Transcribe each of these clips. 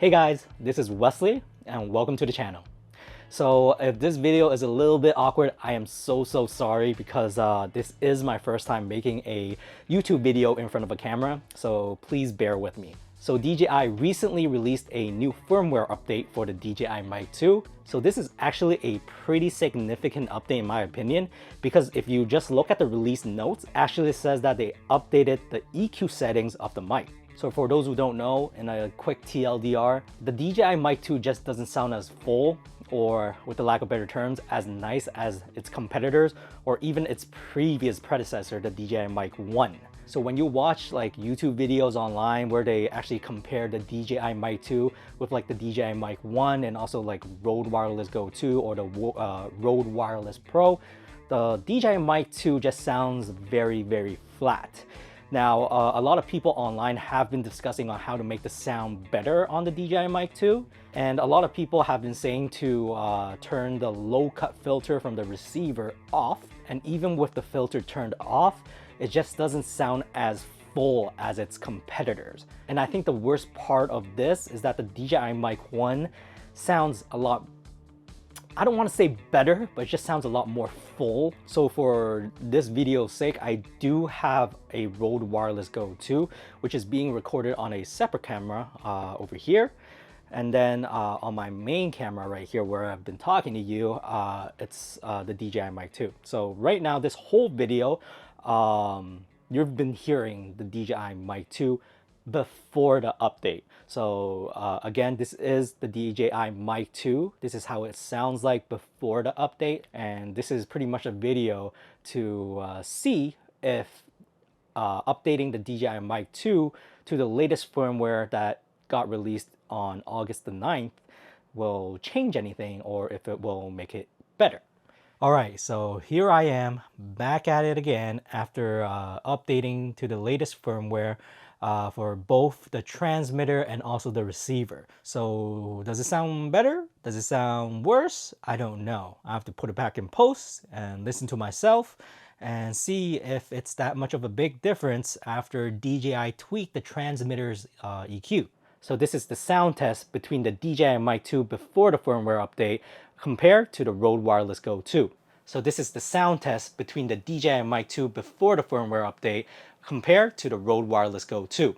Hey guys, this is Wesley and welcome to the channel. So if this video is a little bit awkward, I am so sorry because this is my first time making a YouTube video in front of a camera, so please bear with me. So DJI recently released a new firmware update for the DJI Mic 2. So this is actually a pretty significant update in my opinion, because if you just look at the release notes, actually it says that they updated the EQ settings of the mic. So for those who don't know, in a quick TLDR, the DJI Mic 2 just doesn't sound as full, or with the lack of better terms, as nice as its competitors or even its previous predecessor, the DJI Mic 1. So when you watch like YouTube videos online where they actually compare the DJI Mic 2 with like the DJI Mic 1 and also like Rode Wireless Go 2 or the Rode Wireless Pro, the DJI Mic 2 just sounds very flat. Now, a lot of people online have been discussing on how to make the sound better on the DJI Mic 2, and a lot of people have been saying to turn the low cut filter from the receiver off, and even with the filter turned off, it just doesn't sound as full as its competitors. And I think the worst part of this is that the DJI Mic 1 sounds a lot, I don't want to say better, but it just sounds a lot more full. So for this video's sake, I do have a Rode Wireless Go 2, which is being recorded on a separate camera over here. And then on my main camera right here where I've been talking to you, it's the DJI Mic 2. So right now, this whole video, you've been hearing the DJI Mic 2 before the update. So again, this is the DJI Mic 2. This is how it sounds like before the update, and this is pretty much a video to see if updating the DJI Mic 2 to the latest firmware that got released on August the 9th will change anything, or if it will make it better. Alright, so here I am back at it again after updating to the latest firmware for both the transmitter and also the receiver. So does it sound better? Does it sound worse? I don't know. I have to put it back in post and listen to myself and see if it's that much of a big difference after DJI tweaked the transmitter's EQ. So this is the sound test between the DJI Mic 2 before the firmware update compared to the Rode Wireless Go 2. So this is the sound test between the DJI Mic 2 before the firmware update compared to the Rode Wireless Go 2.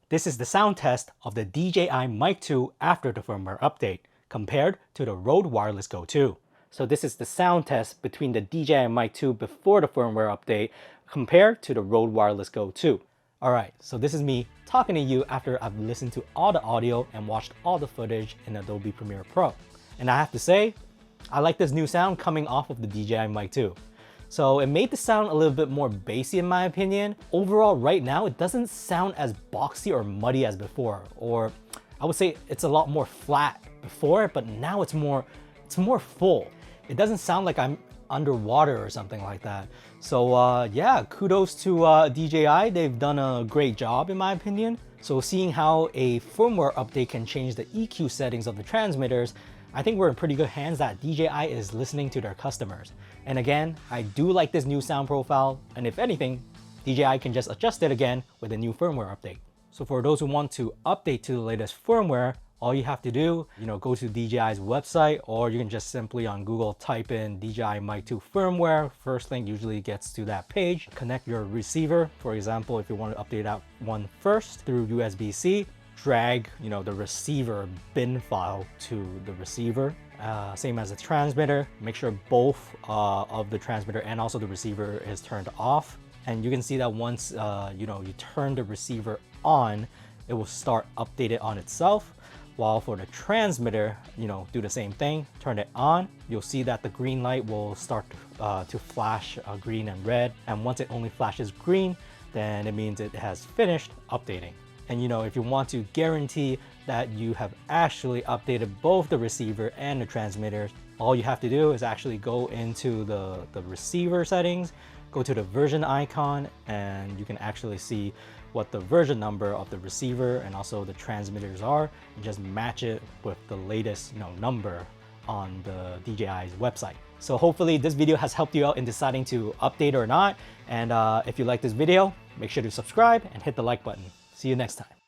This is the sound test of the DJI Mic 2 after the firmware update compared to the Rode Wireless Go 2. So this is the sound test between the DJI Mic 2 before the firmware update compared to the Rode Wireless Go 2. Alright, so this is me talking to you after I've listened to all the audio and watched all the footage in Adobe Premiere Pro. And I have to say, I like this new sound coming off of the DJI Mic 2. So it made the sound a little bit more bassy in my opinion. Overall, right now, it doesn't sound as boxy or muddy as before. Or I would say it's a lot more flat before, but now it's more full. It doesn't sound like I'm underwater or something like that. So yeah, kudos to DJI. They've done a great job in my opinion. So seeing how a firmware update can change the EQ settings of the transmitters, I think we're in pretty good hands that DJI is listening to their customers. And again, I do like this new sound profile, and if anything, DJI can just adjust it again with a new firmware update. So for those who want to update to the latest firmware, all you have to do, go to DJI's website, or you can just simply on Google type in DJI Mic 2 firmware. First link usually gets to that page. Connect your receiver. For example, if you want to update that one first through USB-C, drag the receiver bin file to the receiver. Same as the transmitter. Make sure both of the transmitter and also the receiver is turned off. And you can see that once you turn the receiver on, it will start updated on itself. While for the transmitter, do the same thing, turn it on. You'll see that the green light will start to flash green and red. And once it only flashes green, then it means it has finished updating. And if you want to guarantee that you have actually updated both the receiver and the transmitter, all you have to do is actually go into the receiver settings, go to the version icon, and you can actually see what the version number of the receiver and also the transmitters are, and just match it with the latest number on the DJI's website. So hopefully this video has helped you out in deciding to update or not. And if you like this video, make sure to subscribe and hit the like button. See you next time.